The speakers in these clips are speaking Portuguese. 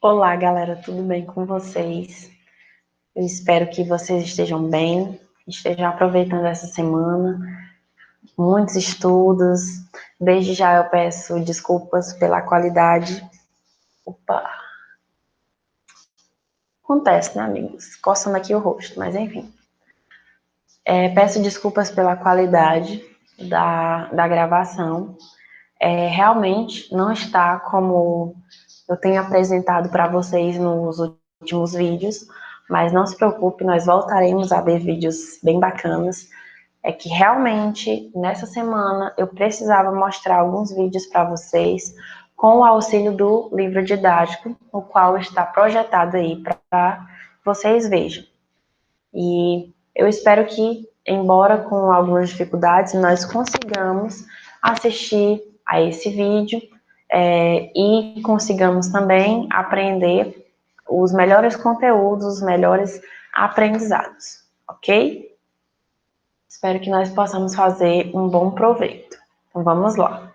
Olá, galera, tudo bem com vocês? Eu espero que vocês estejam bem, estejam aproveitando essa semana, muitos estudos. Desde já eu peço desculpas pela qualidade. Opa, acontece, né, amigos? Coçando aqui o rosto, mas enfim. Peço desculpas pela qualidade da gravação. Realmente não está como eu tenho apresentado para vocês nos últimos vídeos, mas não se preocupe, nós voltaremos a ver vídeos bem bacanas. É que realmente nessa semana eu precisava mostrar alguns vídeos para vocês com o auxílio do livro didático, o qual está projetado aí para vocês vejam. E eu espero que, embora com algumas dificuldades, nós consigamos assistir a esse vídeo e consigamos também aprender os melhores conteúdos, os melhores aprendizados, ok? Espero que nós possamos fazer um bom proveito. Então vamos lá.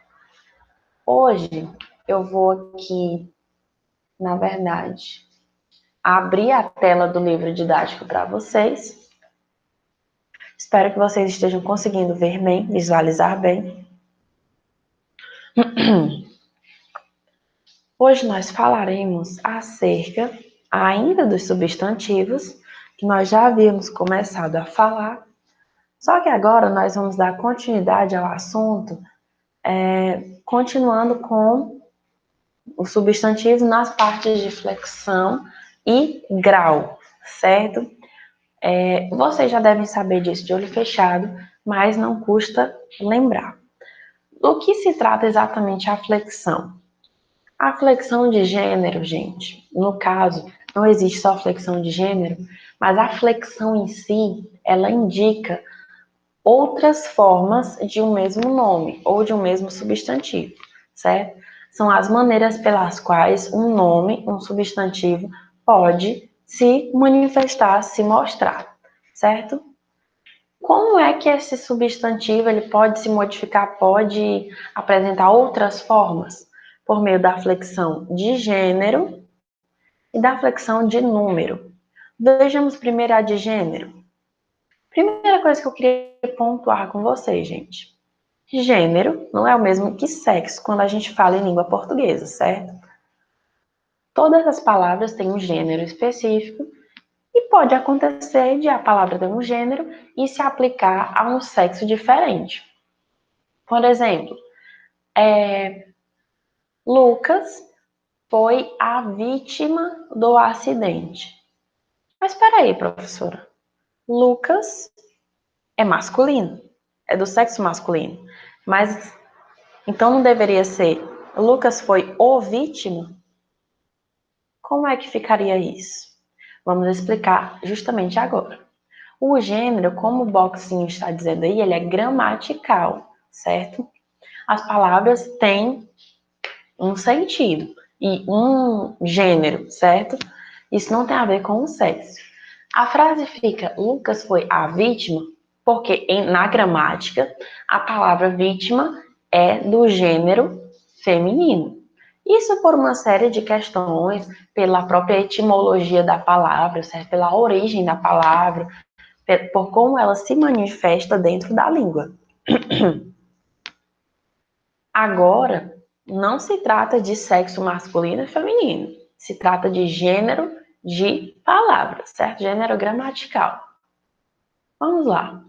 Hoje eu vou aqui, na verdade, abrir a tela do livro didático para vocês. Espero que vocês estejam conseguindo ver bem, visualizar bem. Hoje nós falaremos acerca ainda dos substantivos, que nós já havíamos começado a falar, só que agora nós vamos dar continuidade ao assunto, continuando com o substantivo nas partes de flexão e grau, certo? Vocês já devem saber disso de olho fechado, mas não custa lembrar. Do que se trata exatamente a flexão? A flexão de gênero, gente, no caso, não existe só flexão de gênero, mas a flexão em si, ela indica outras formas de um mesmo nome ou de um mesmo substantivo, certo? São as maneiras pelas quais um nome, um substantivo, pode se manifestar, se mostrar, certo? Como é que esse substantivo ele pode se modificar, pode apresentar outras formas? Por meio da flexão de gênero e da flexão de número. Vejamos primeiro a de gênero. Primeira coisa que eu queria pontuar com vocês, gente. Gênero não é o mesmo que sexo quando a gente fala em língua portuguesa, certo? Todas as palavras têm um gênero específico e pode acontecer de a palavra ter um gênero e se aplicar a um sexo diferente. Por exemplo, Lucas foi a vítima do acidente. Mas espera aí, professora. Lucas é masculino, é do sexo masculino. Mas então não deveria ser Lucas foi o vítima? Como é que ficaria isso? Vamos explicar justamente agora. O gênero, como o boxinho está dizendo aí, ele é gramatical, certo? As palavras têm um sentido e um gênero, certo? Isso não tem a ver com o sexo. A frase fica, Lucas foi a vítima, porque na gramática, a palavra vítima é do gênero feminino. Isso por uma série de questões, pela própria etimologia da palavra, certo? Pela origem da palavra, por como ela se manifesta dentro da língua. Agora, não se trata de sexo masculino e feminino, se trata de gênero de palavras, certo? Gênero gramatical. Vamos lá.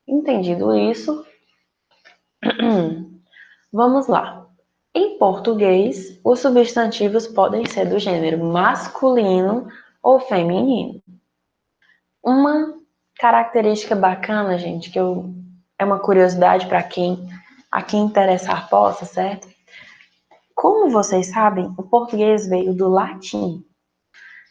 Entendido isso, vamos lá. Em português, os substantivos podem ser do gênero masculino ou feminino. Uma característica bacana, gente, é uma curiosidade para a quem interessar possa, certo? Como vocês sabem, o português veio do latim.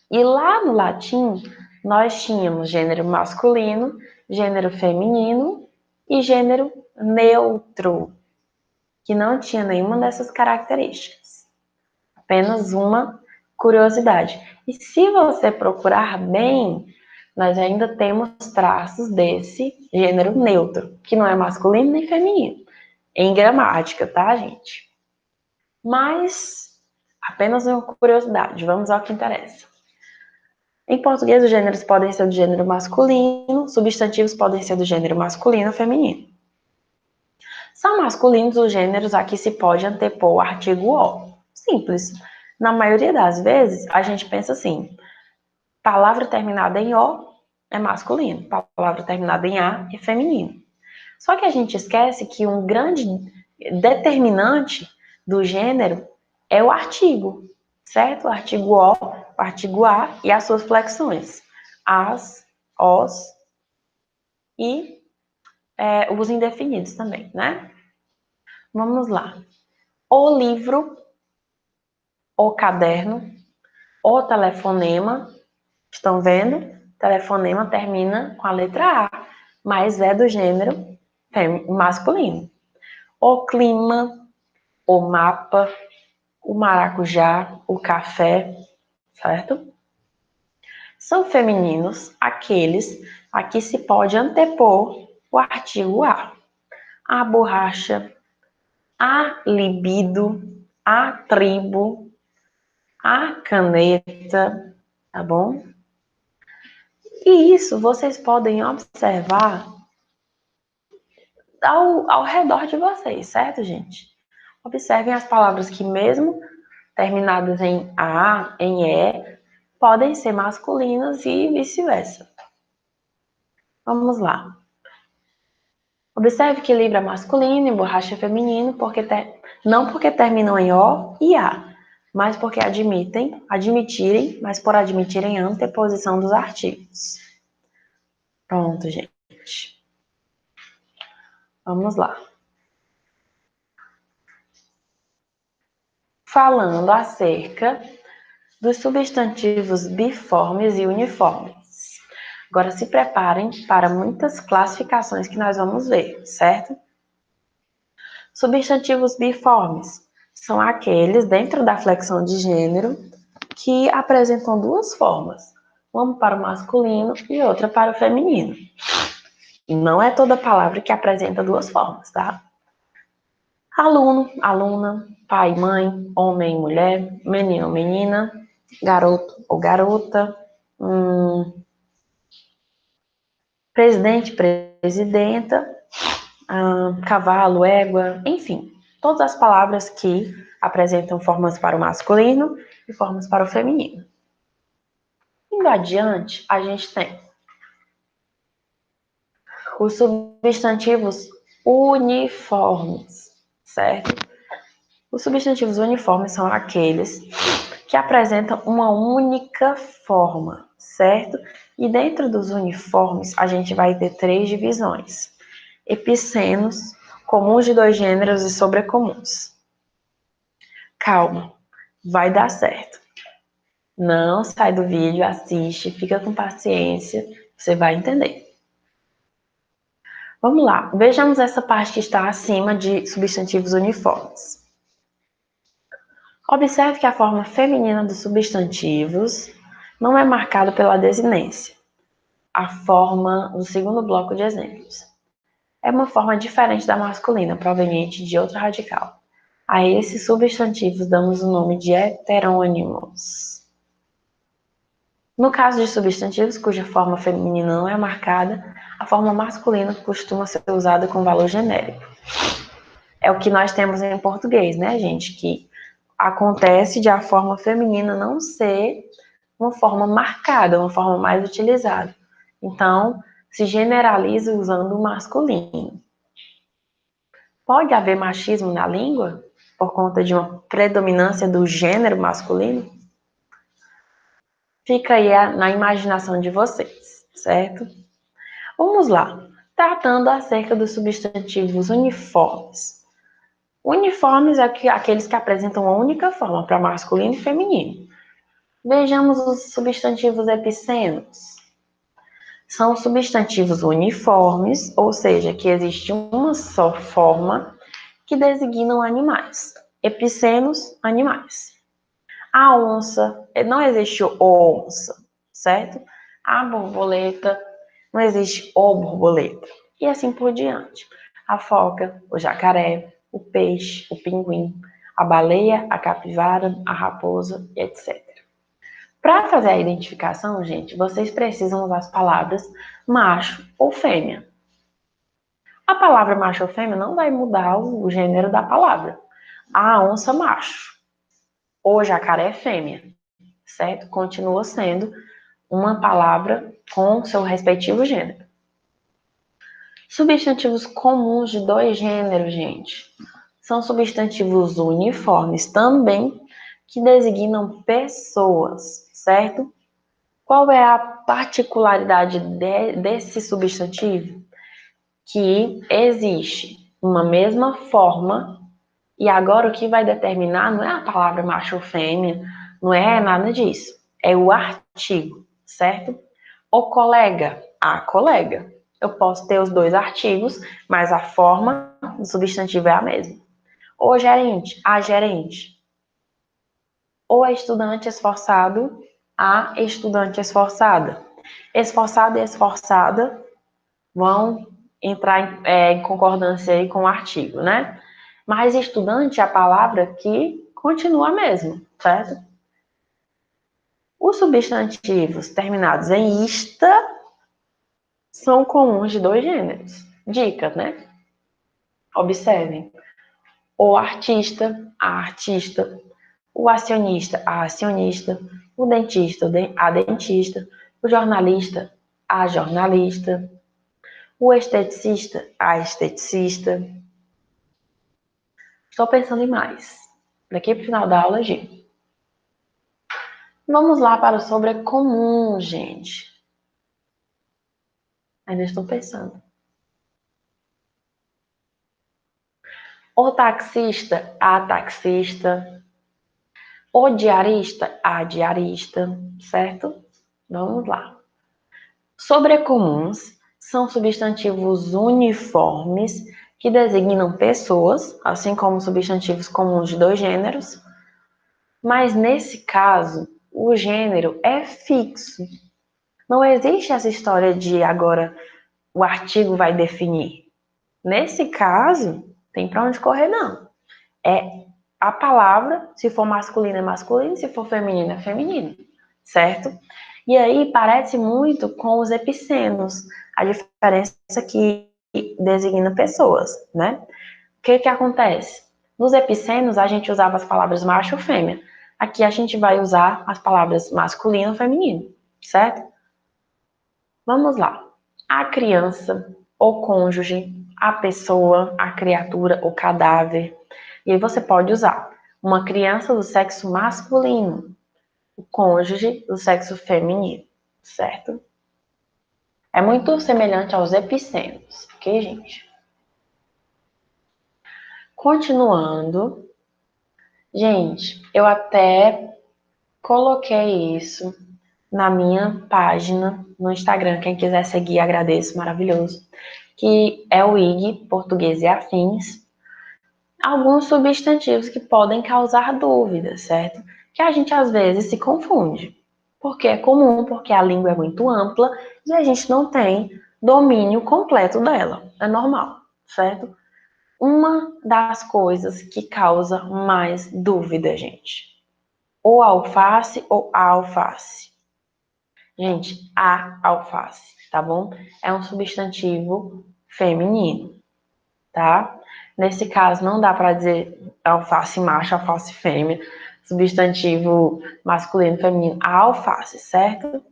E lá no latim, nós tínhamos gênero masculino, gênero feminino e gênero neutro, que não tinha nenhuma dessas características. Apenas uma curiosidade. E se você procurar bem, nós ainda temos traços desse gênero neutro, que não é masculino nem feminino, em gramática, tá, gente? Mas Apenas uma curiosidade, vamos ao que interessa. Em português, os gêneros podem ser do gênero masculino, substantivos podem ser do gênero masculino ou feminino. São masculinos os gêneros a que se pode antepor o artigo o. Simples. Na maioria das vezes, a gente pensa assim, palavra terminada em o é masculino, palavra terminada em a é feminino. Só que a gente esquece que um grande determinante do gênero é o artigo, certo? O artigo o, o artigo a e as suas flexões. As, os e os indefinidos também, né? Vamos lá. O livro, o caderno, o telefonema, estão vendo? Telefonema termina com a letra A, mas é do gênero masculino. O clima, o mapa, o maracujá, o café, certo? São femininos aqueles a que se pode antepor o artigo a. A borracha, a libido, a tribo, a caneta, tá bom? E isso vocês podem observar ao redor de vocês, certo, gente? Observem as palavras que, mesmo terminadas em A, em E, podem ser masculinas e vice-versa. Vamos lá. Observe que livro é masculino e borracha é feminino, não porque terminam em O e A, mas porque admitirem, mas por admitirem a anteposição dos artigos. Pronto, gente. Vamos lá. Falando acerca dos substantivos biformes e uniformes. Agora se preparem para muitas classificações que nós vamos ver, certo? Substantivos biformes são aqueles dentro da flexão de gênero que apresentam duas formas, uma para o masculino e outra para o feminino. Não é toda palavra que apresenta duas formas, tá? Aluno, aluna, pai, mãe, homem, mulher, menino, menina, garoto ou garota, presidente, presidenta, cavalo, égua, enfim, todas as palavras que apresentam formas para o masculino e formas para o feminino. Indo adiante, a gente tem os substantivos uniformes, certo? Os substantivos uniformes são aqueles que apresentam uma única forma, certo? E dentro dos uniformes, a gente vai ter três divisões: epicenos, comuns de dois gêneros e sobrecomuns. Calma, vai dar certo. Não sai do vídeo, assiste, fica com paciência, você vai entender. Vamos lá, vejamos essa parte que está acima de substantivos uniformes. Observe que a forma feminina dos substantivos não é marcada pela desinência. A forma do segundo bloco de exemplos é uma forma diferente da masculina, proveniente de outro radical. A esses substantivos damos o nome de heterônimos. No caso de substantivos cuja forma feminina não é marcada, a forma masculina costuma ser usada com valor genérico. É o que nós temos em português, né, gente? Que acontece de a forma feminina não ser uma forma marcada, uma forma mais utilizada. Então, se generaliza usando o masculino. Pode haver machismo na língua por conta de uma predominância do gênero masculino? Fica aí na imaginação de vocês, certo? Vamos lá, tratando acerca dos substantivos uniformes. Uniformes é aqueles que apresentam uma única forma para masculino e feminino. Vejamos os substantivos epicenos. São substantivos uniformes, ou seja, que existe uma só forma que designam animais. Epicenos, animais. A onça, não existe o onça, certo? A borboleta, não existe o borboleta. E assim por diante. A foca, o jacaré, o peixe, o pinguim. a baleia, a capivara, a raposa, etc. Para fazer a identificação, gente, vocês precisam usar as palavras macho ou fêmea. A palavra macho ou fêmea não vai mudar o gênero da palavra. A onça macho ou jacaré fêmea, certo? Continua sendo uma palavra com seu respectivo gênero. Substantivos comuns de dois gêneros, gente, são substantivos uniformes também, que designam pessoas, certo? Qual é a particularidade desse substantivo? Que existe uma mesma forma, e agora o que vai determinar não é a palavra macho ou fêmea, não é nada disso, é o artigo, certo? O colega, a colega. Eu posso ter os dois artigos, mas a forma do substantivo é a mesma. O gerente, a gerente. O estudante esforçado, a estudante esforçada. Esforçado e esforçada vão entrar em concordância aí com o artigo, né? Mas estudante é a palavra que continua a mesma, certo? Os substantivos terminados em ista são comuns de dois gêneros. Dicas, né? Observem. O artista, a artista. O acionista, a acionista. O dentista, a dentista. O jornalista, a jornalista. O esteticista, a esteticista. Estou pensando em mais. Daqui para o final da aula, G. Vamos lá para o sobrecomum, gente. Ainda estou pensando. O taxista, a taxista. O diarista, a diarista, certo? Vamos lá. Sobrecomuns são substantivos uniformes que designam pessoas, assim como substantivos comuns de dois gêneros, mas nesse caso, o gênero é fixo. Não existe essa história de agora o artigo vai definir. Nesse caso, tem para onde correr, não. É a palavra, se for masculino é masculino, se for feminino é feminino, certo? E aí parece muito com os epicenos, a diferença que designa pessoas, né? O que acontece? Nos epicenos a gente usava as palavras macho ou fêmea. Aqui a gente vai usar as palavras masculino ou feminino, certo? Vamos lá. A criança, o cônjuge, a pessoa, a criatura, o cadáver. E aí você pode usar uma criança do sexo masculino, o cônjuge do sexo feminino, certo? É muito semelhante aos epicenos, ok, gente? Continuando. Gente, eu até coloquei isso na minha página no Instagram. Quem quiser seguir, agradeço, maravilhoso. Que é o IG Português e Afins. Alguns substantivos que podem causar dúvidas, certo? Que a gente às vezes se confunde. Porque é comum, porque a língua é muito ampla e a gente não tem domínio completo dela. É normal, certo? Uma das coisas que causa mais dúvida, gente. O alface ou a alface? Gente, a alface, tá bom? É um substantivo feminino, tá? Nesse caso, não dá para dizer alface macho, alface fêmea, substantivo masculino, feminino, a alface, certo?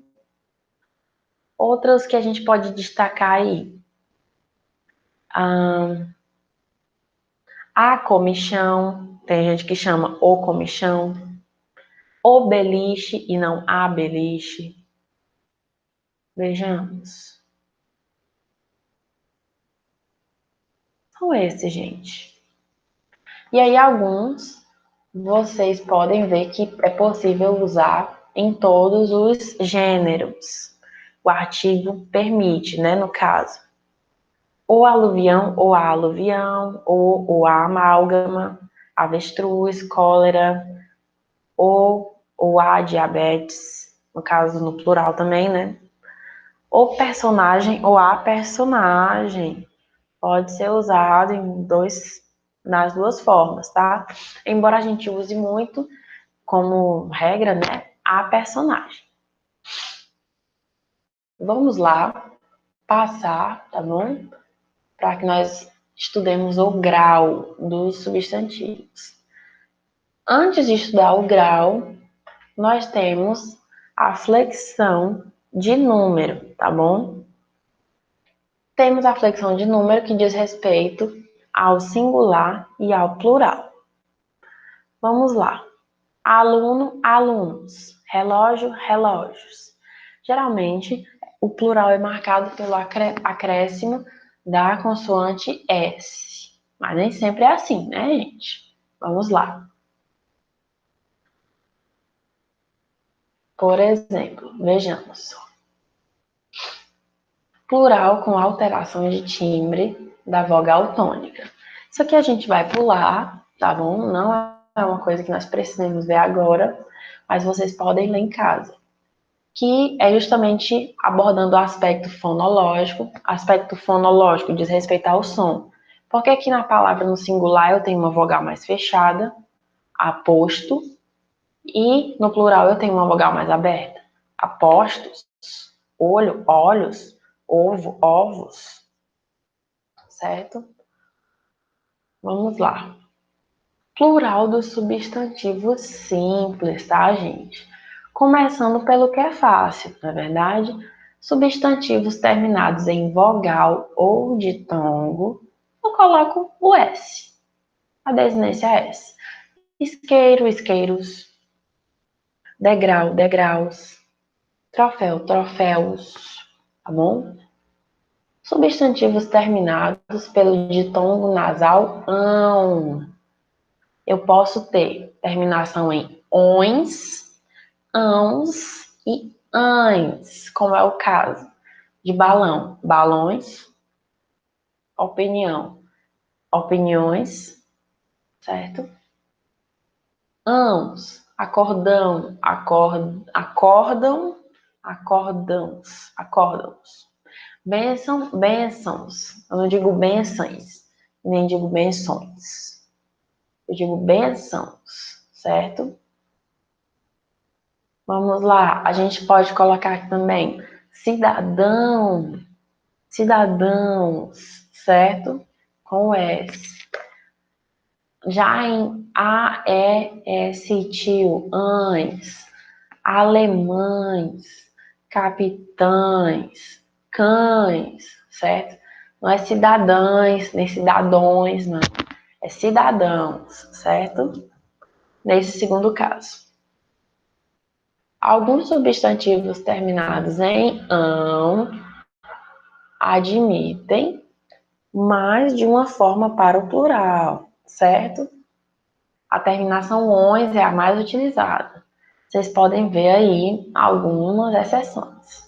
Outras que a gente pode destacar aí. A comichão, tem gente que chama o comichão. O beliche e não a beliche. Vejamos. São esses, gente. E aí alguns vocês podem ver que é possível usar em todos os gêneros. O artigo permite, né, no caso. O aluvião ou a aluvião, ou a amálgama, avestruz, cólera, ou a diabetes, no caso no plural também, né? O personagem ou a personagem pode ser usado em nas duas formas, tá? Embora a gente use muito como regra, né, a personagem. Vamos lá passar, tá bom? Para que nós estudemos o grau dos substantivos. Antes de estudar o grau, nós temos a flexão de número, tá bom? Temos a flexão de número que diz respeito ao singular e ao plural. Vamos lá. Aluno, alunos. Relógio, relógios. Geralmente, o plural é marcado pelo acréscimo da consoante S. Mas nem sempre é assim, né, gente? Vamos lá. Por exemplo, vejamos. Plural com alterações de timbre da vogal tônica. Isso aqui a gente vai pular, tá bom? Não é uma coisa que nós precisamos ver agora, mas vocês podem ler em casa. Que é justamente abordando o aspecto fonológico. Aspecto fonológico diz respeito ao som. Porque aqui na palavra no singular eu tenho uma vogal mais fechada, aposto, e no plural eu tenho uma vogal mais aberta. Apostos, olho, olhos, ovo, ovos. Certo? Vamos lá. Plural dos substantivos simples, tá, gente? Começando pelo que é fácil, não é verdade? Substantivos terminados em vogal ou ditongo, eu coloco o S, a desinência S. Isqueiro, isqueiros. Degrau, degraus. Troféu, troféus, tá bom? Substantivos terminados pelo ditongo nasal ão. Eu posso ter terminação em ons, ãos e ães, como é o caso de balão, balões, opinião, opiniões, certo? Ãos, acordão, acordam, acordãos, acórdãos. Bênção, bênçãos. Eu não digo bênçãos, nem digo benções. Eu digo bênçãos, certo? Vamos lá, a gente pode colocar aqui também cidadão, cidadãos, certo? Com S. Já em A, E, S, tio, ães, alemães, capitães, cães, certo? Não é cidadãs, nem cidadões, não. É cidadãos, certo? Nesse segundo caso. Alguns substantivos terminados em ão admitem mais de uma forma para o plural, certo? A terminação ons é a mais utilizada. Vocês podem ver aí algumas exceções.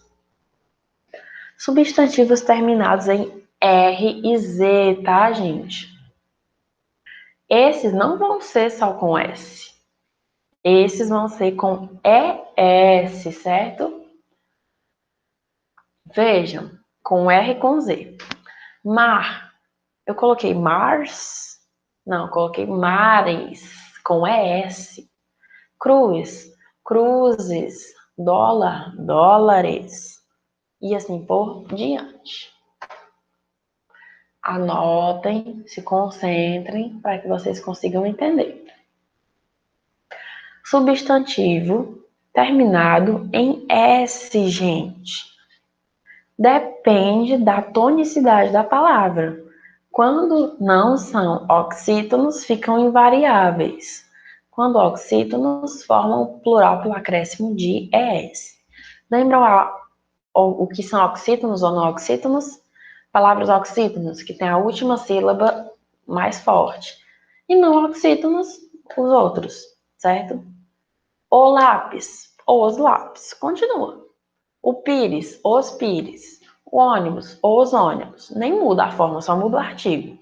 Substantivos terminados em R e Z, tá, gente? Esses não vão ser só com S. Esses vão ser com ES, certo? Vejam, com R e com Z. Mar. Eu coloquei Mars? Não, eu coloquei mares, com ES. Cruz, cruzes. Dólar, dólares. E assim por diante. Anotem, se concentrem para que vocês consigam entender. Substantivo terminado em S, gente. Depende da tonicidade da palavra. Quando não são oxítonos, ficam invariáveis. Quando oxítonos, formam plural pelo acréscimo de ES. Lembram o que são oxítonos ou não oxítonos? Palavras oxítonos, que tem a última sílaba mais forte. E não oxítonos, os outros, certo? O lápis, os lápis. Continua. O pires, os pires. O ônibus, os ônibus. Nem muda a forma, só muda o artigo.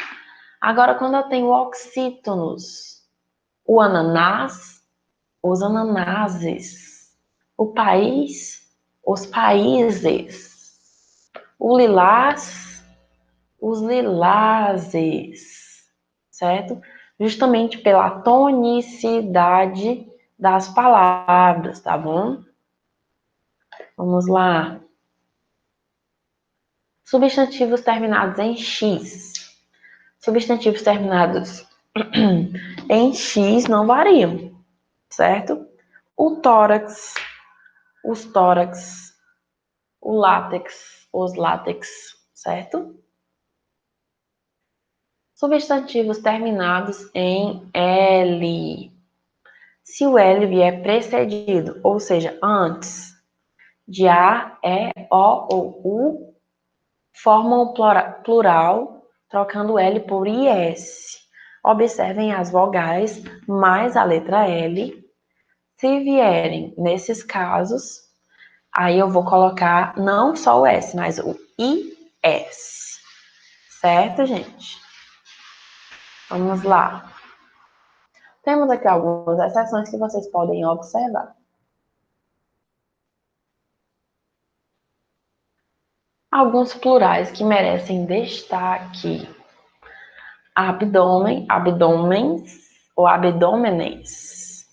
Agora, quando eu tenho oxítonos, o ananás, os ananases. O país, os países. O lilás, os lilazes. certo? Justamente pela tonicidade das palavras, tá bom? Vamos lá. Substantivos terminados em X. Substantivos terminados em X não variam, certo? O tórax, os tórax, o látex, os látex, certo? Substantivos terminados em L. Se o L vier precedido, ou seja, antes de A, E, O ou U, formam o plural, trocando L por IS. Observem as vogais mais a letra L. Se vierem nesses casos, aí eu vou colocar não só o S, mas o IS. Certo, gente? Vamos lá. Temos aqui algumas exceções que vocês podem observar. Alguns plurais que merecem destaque. Abdômen, abdômenes ou abdômenes.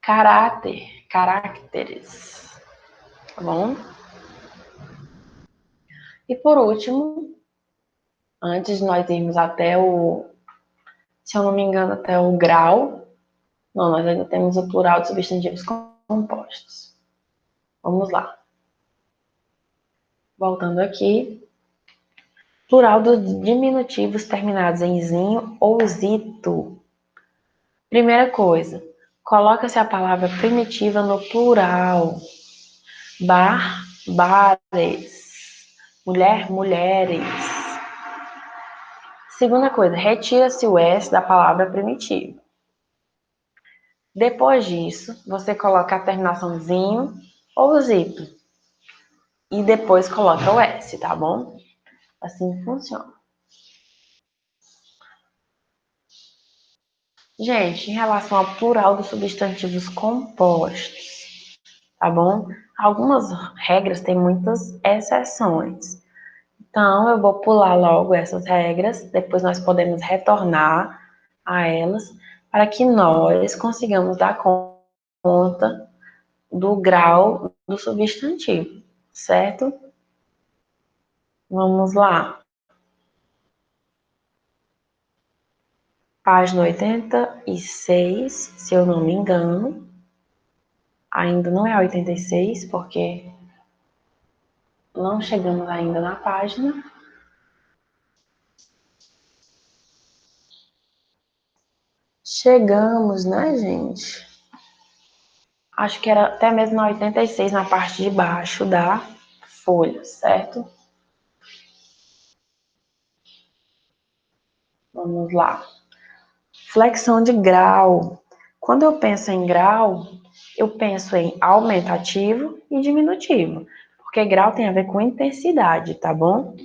Caráter, caracteres. Tá bom? E por último, antes de nós irmos até se eu não me engano, até o grau, não, nós ainda temos o plural de substantivos compostos. Vamos lá. Voltando aqui. Plural dos diminutivos terminados em zinho ou zito. Primeira coisa, coloca-se a palavra primitiva no plural. Bar, bares. Mulher, mulheres. Segunda coisa, retira-se o S da palavra primitiva. Depois disso, você coloca a terminaçãozinho ou zito. E depois coloca o S, tá bom? Assim funciona. Gente, em relação ao plural dos substantivos compostos, tá bom? Algumas regras têm muitas exceções. Então, eu vou pular logo essas regras, depois nós podemos retornar a elas, para que nós consigamos dar conta do grau do substantivo, certo? Vamos lá. Página 86, se eu não me engano. Ainda não é 86, porque não chegamos ainda na página. Chegamos, né, gente? Acho que era até mesmo na 86, na parte de baixo da folha, certo? Vamos lá. Flexão de grau. Quando eu penso em grau, eu penso em aumentativo e diminutivo, porque grau tem a ver com intensidade, tá bom?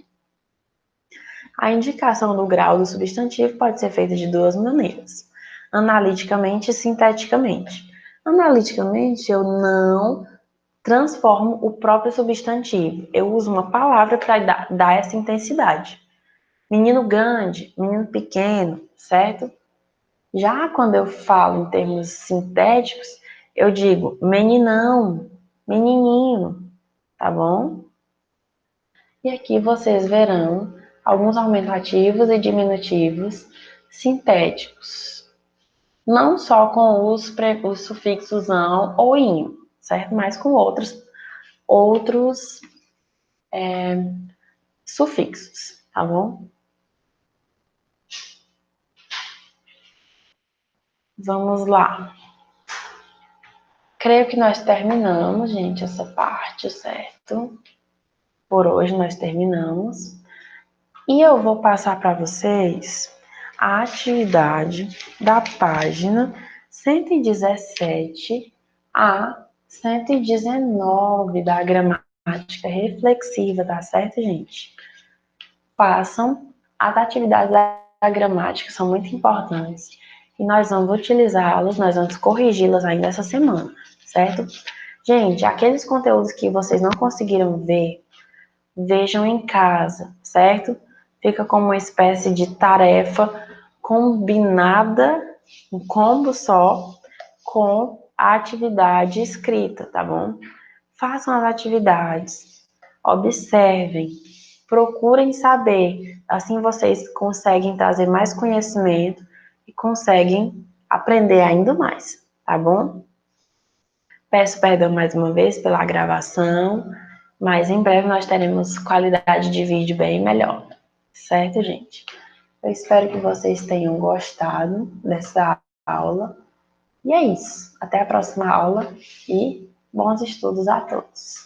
A indicação do grau do substantivo pode ser feita de duas maneiras: analiticamente e sinteticamente. Analiticamente, eu não transformo o próprio substantivo, eu uso uma palavra para dar essa intensidade. Menino grande, menino pequeno, certo? Já quando eu falo em termos sintéticos, eu digo meninão, menininho, tá bom? E aqui vocês verão alguns aumentativos e diminutivos sintéticos. Não só com os sufixos ão ou inho, certo? Mas com outros sufixos, tá bom? Vamos lá. Creio que nós terminamos, gente, essa parte, certo? Por hoje nós terminamos. E eu vou passar para vocês a atividade da página 117 a 119 da gramática reflexiva, tá certo, gente? Façam as atividades da gramática, são muito importantes. E nós vamos utilizá-las, nós vamos corrigi-las ainda essa semana, certo? Gente, aqueles conteúdos que vocês não conseguiram ver, vejam em casa, certo? Fica como uma espécie de tarefa combinada, um combo só, com a atividade escrita, tá bom? Façam as atividades, observem, procurem saber, assim vocês conseguem trazer mais conhecimento e conseguem aprender ainda mais, tá bom? Peço perdão mais uma vez pela gravação, mas em breve nós teremos qualidade de vídeo bem melhor, certo, gente? Eu espero que vocês tenham gostado dessa aula. E é isso. Até a próxima aula e bons estudos a todos.